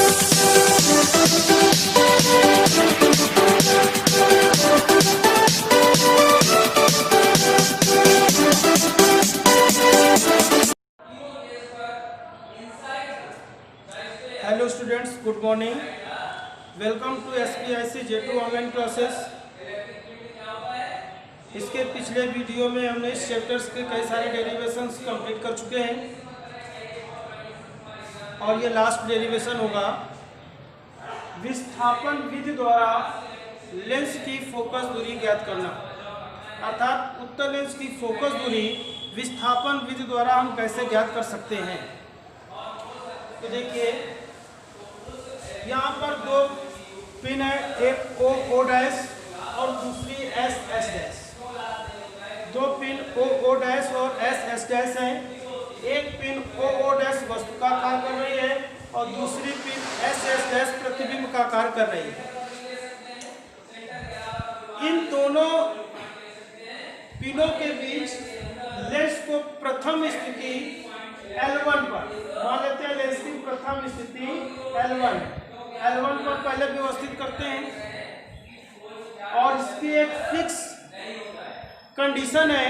Hello students, good morning. Welcome to SPIC J2 online classes. इसके पिछले video में हमने इस चैप्टर्स के कई सारे डेरिवेशंस कंप्लीट कर चुके हैं और ये लास्ट डेरिवेशन होगा। विस्थापन विधि द्वारा लेंस की फोकस दूरी ज्ञात करना, अर्थात उत्तल लेंस की फोकस दूरी विस्थापन विधि द्वारा हम कैसे ज्ञात कर सकते हैं। तो देखिए, यहाँ पर दो पिन है, एक O डैश और दूसरी S डैश। दो पिन O डैश और S डैश हैं। एक पिन O डैश वस्तु का कार्य कर रही है और दूसरी पिन S डैश प्रतिबिंब का कार्य कर रही है। इन दोनों पिनों के बीच लेंस को प्रथम स्थिति L1 पर मान लेते हैं। लेंस की प्रथम स्थिति L1 पर पहले व्यवस्थित करते हैं और इसकी एक फिक्स कंडीशन है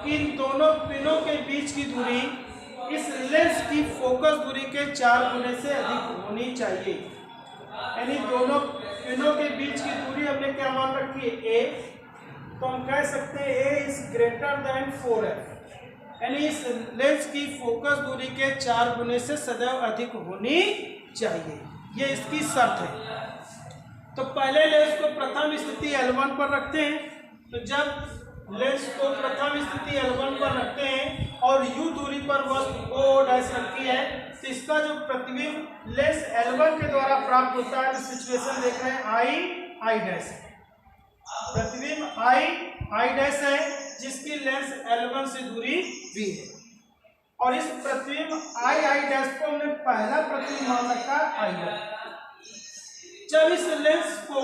कि इन दोनों पिनों के बीच की दूरी इस लेंस की फोकस दूरी के 4 गुने से अधिक होनी चाहिए। यानी दोनों पिनों के बीच की दूरी हमने क्या मान रखी है, A, तो हम कह सकते हैं A is greater than 4F, यानी इस लेंस की फोकस दूरी के 4 गुने से सदैव अधिक होनी चाहिए। ये इसकी शर्त है। तो पहले लेंस को प्रथम स्थिति L1 पर रखते हैं। तो जब लेंस को प्रथम स्थिति L1 पर रखते हैं और U दूरी पर वस्तु O डैश रखी है, तो इसका जो प्रतिबिंब लेंस L1 के द्वारा प्राप्त होता है, तो सिचुएशन देख रहे हैं I डैश, प्रतिबिंब I डैश है जिसकी लेंस L1 से दूरी V है और इस प्रतिबिंब I डैश को हमने पहला प्रतिबिंब मान रखा I1। जब इस लेंस को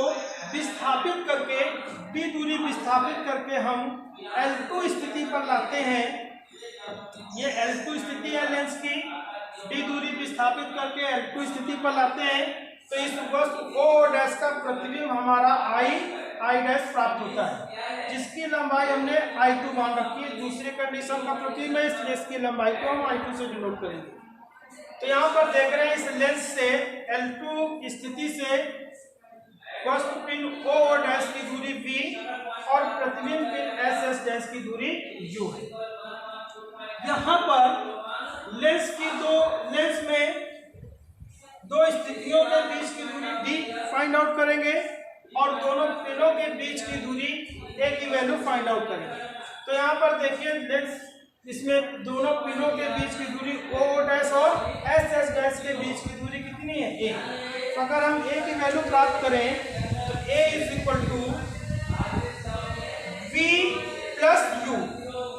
विस्थापित करके D दूरी विस्थापित करके हम L2 स्थिति पर लाते हैं, ये L2 स्थिति है लेंस की, D दूरी विस्थापित करके L2 स्थिति पर लाते हैं, तो इस वस्तु O डैश का प्रतिबिंब हमारा I डैश प्राप्त होता है जिसकी लंबाई हमने I2 मान रखी है। दूसरे कंडीशन का प्रतिबिंब है, इसलिए इसकी लंबाई को हम I2 से डिनोट करेंगे। तो यहाँ पर देख रहे हैं इस लेंस से L2 स्थिति से वस्तु पिन O डैश की दूरी V और प्रतिबिंब पिन S डैश की दूरी U है। यहाँ पर लेंस में दो स्थितियों के बीच की दूरी D फाइंड आउट करेंगे और दोनों पिनों के बीच की दूरी A की वैल्यू फाइंड आउट करेंगे। तो यहाँ पर देखिए लेंस, इसमें दोनों पिनों के बीच की दूरी O डैश और S डैश के बीच की दूरी कितनी है, A। तो अगर हम A की वैल्यू प्राप्त करें तो A is equal to V plus U।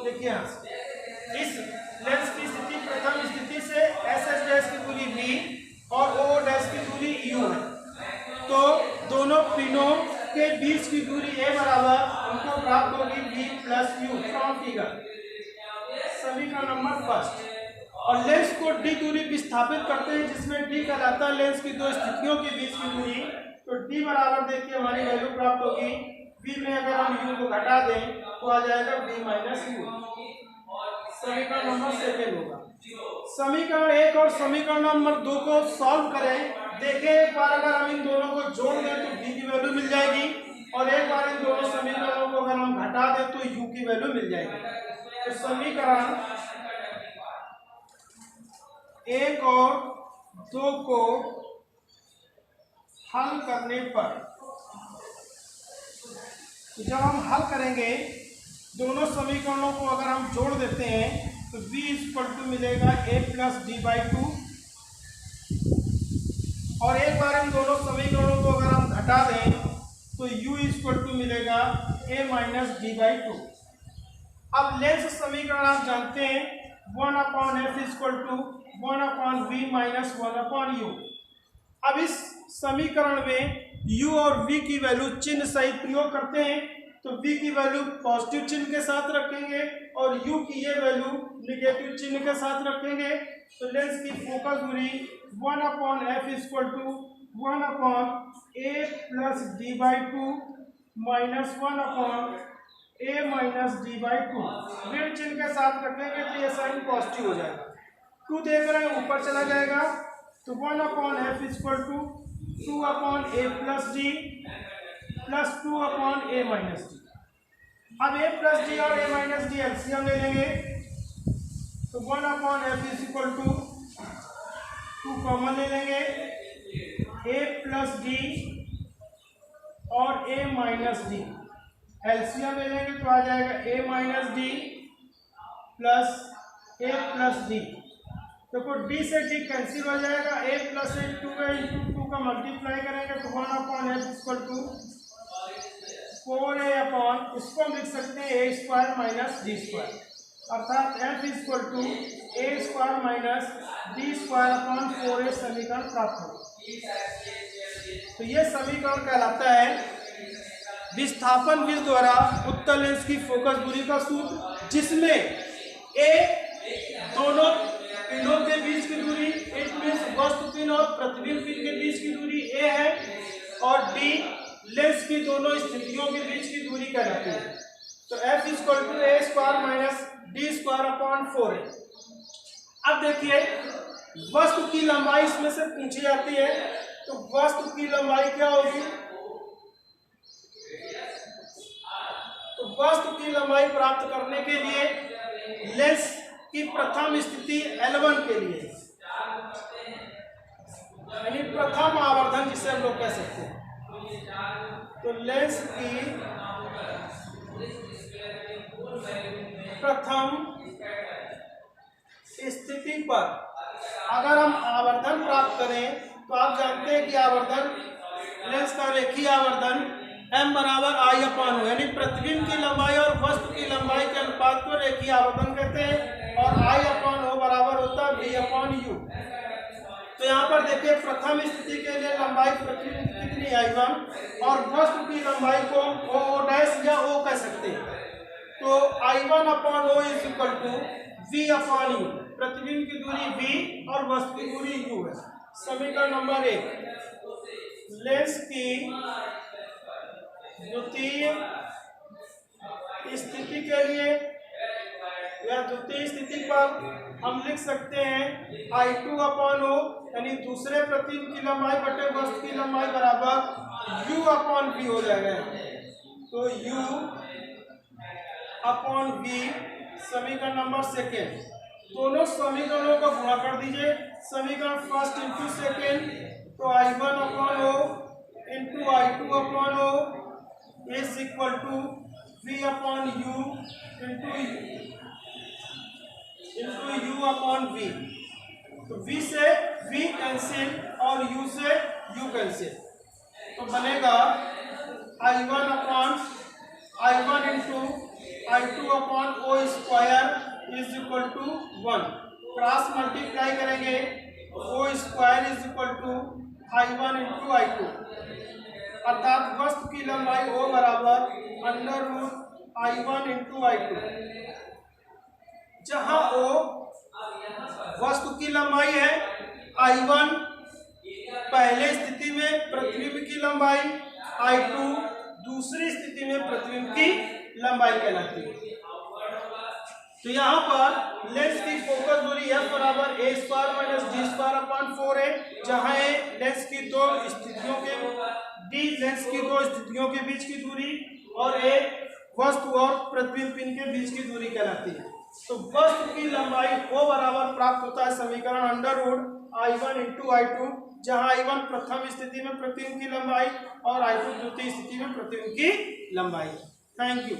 देखिए यहाँ से इस लेंस की स्थिति प्रथम स्थिति से S डैश की दूरी V और O डैश की दूरी U है, तो दोनों पिनों के बीच की दूरी A बराबर हमको प्राप्त होगी V plus U from figure, समीकरण नंबर फर्स्ट। और लेंस को D दूरी विस्थापित करते हैं जिसमें D कहलाता है लेंस की दो स्थितियों के बीच की दूरी। तो D बराबर देखिए हमारी वैल्यू प्राप्त होगी V में अगर हम U को घटा दें तो आ जाएगा V माइनस U, समीकरण नंबर सेकेंड होगा। समीकरण 1 और समीकरण नंबर 2 को सॉल्व करें। देखें एक बार अगर हम इन दोनों को जोड़ दें तो D की वैल्यू मिल जाएगी और एक बार इन दोनों समीकरणों को अगर हम घटा दें तो U की वैल्यू मिल जाएगी। तो समीकरण 1 और 2 को हल करने पर, जब हम हल करेंगे दोनों समीकरणों को अगर हम जोड़ देते हैं तो V इक्वल टू मिलेगा A प्लस D/2 और एक बार इन दोनों समीकरणों को अगर हम घटा दें तो U इक्वल टू मिलेगा A माइनस D/2। अब लेंस समीकरण आप जानते हैं 1/F equal to 1/V minus 1/U। अब इस समीकरण में U और V की वैल्यू चिन्ह सहित प्रयोग करते हैं तो v की वैल्यू पॉजिटिव चिन्ह के साथ रखेंगे और u की ये वैल्यू निगेटिव चिन्ह के साथ रखेंगे। तो लेंस की फोकस दूरी 1/f equal to 1/a plus d/2 minus 1/a minus d/2 ऋण चिन्ह के साथ रखेंगे तो ये साइन पॉजिटिव हो जाएगा। 2 देख रहे हैं ऊपर चला जाएगा तो 1/f equal to 2/a plus d plus 2/a minus D. अब a प्लस डी और a माइनस डी एलसीएम ले लेंगे तो 1/f is equal to 2 common ले लेंगे a प्लस डी और a माइनस डी एलसीएम ले लेंगे तो आ जाएगा a minus D plus a plus D. देखो d से d कैंसिल हो जाएगा a plus a 2a into 2 का मल्टीप्लाई करेंगे तो 1/f equal to 4a upon इसको हम लिख सकते हैं a square minus d square अर्थात f equal to a square minus d square upon 4a समीकरण प्राप्त होगा। तो ये समीकरण कहलाता है विस्थापन विधि द्वारा उत्तल लेंस की फोकस दूरी का सूत्र, जिसमें a दोनों पिनों के बीच की दूरी इट मींस वस्तु पिन और प्रतिबिंब पिन के बीच की दूरी a है और d लेंस की दोनों स्थितियों के बीच की दूरी कहलाती है। तो f equal to a square minus d square upon 4a। अब देखिए वस्तु की लंबाई इसमें से पूछी जाती है तो वस्तु की लंबाई क्या होगी? तो वस्तु की लंबाई प्राप्त करने के लिए लेंस की प्रथम स्थिति L1 के लिए यानी प्रथम आवर्धन जिसे हम लोग कह सकते हैं, तो लेंस की प्रथम स्थिति पर अगर हम आवर्धन प्राप्त करें तो आप जानते हैं कि आवर्धन लेंस का रेखीय आवर्धन m बराबर I/o यानी प्रतिबिंब की लंबाई और वस्तु की लंबाई के अनुपात को रेखीय आवर्धन कहते हैं और I/o बराबर होता है v/u। तो यहाँ पर देखिए प्रथम स्थिति के लिए लंबाई प्रतिबिंब की कितनी I1 और वस्तु की लंबाई को o डैश या o कह सकते हैं। तो I1/o is equal to v/u, प्रतिबिंब की दूरी v और वस्तु की दूरी u है। समीकरण नंबर 1, लेंस की द्वितीय स्थिति के लिए या द्वितीय स्थिति पर हम लिख सकते हैं I2/o यानी दूसरे प्रतिबिंब की लंबाई बटे वस्तु की लंबाई बराबर u/v हो जाएगा। तो u/v समीकरण नंबर 2, दोनों समीकरणों को गुणा कर दीजिए। समीकरण फर्स्ट इंटू सेकेंड तो I1/o into I2/o is equal to v/u into u/v। तो v से v कैंसिल और u से u कैंसिल, तो बनेगा I1 into I2/o square is equal to 1। Cross multiply करेंगे o square is equal to I1 into I2 अर्थात वस्तु की लंबाई o बराबर √I1 इंटू I2, जहां o वस्तु की लंबाई है, I1 पहले स्थिति में प्रतिबिंब की लंबाई, I2 दूसरी स्थिति में प्रतिबिंब की लंबाई कहलाती है। तो यहाँ पर लेंस की फोकस दूरी f बराबर a square minus d square upon 4a, जहाँ a लेंस की दो स्थितियों के d लेंस की दो स्थितियों के बीच की दूरी और a वस्तु और प्रतिबिंब पिन के बीच की दूरी कहलाती है। तो वस्तु की लंबाई o बराबर प्राप्त होता है समीकरण √I1 इंटू I2, जहाँ I1 प्रथम स्थिति में प्रतिबिंब की लंबाई और I2 द्वितीय स्थिति में प्रतिबिंब की लंबाई। Thank you.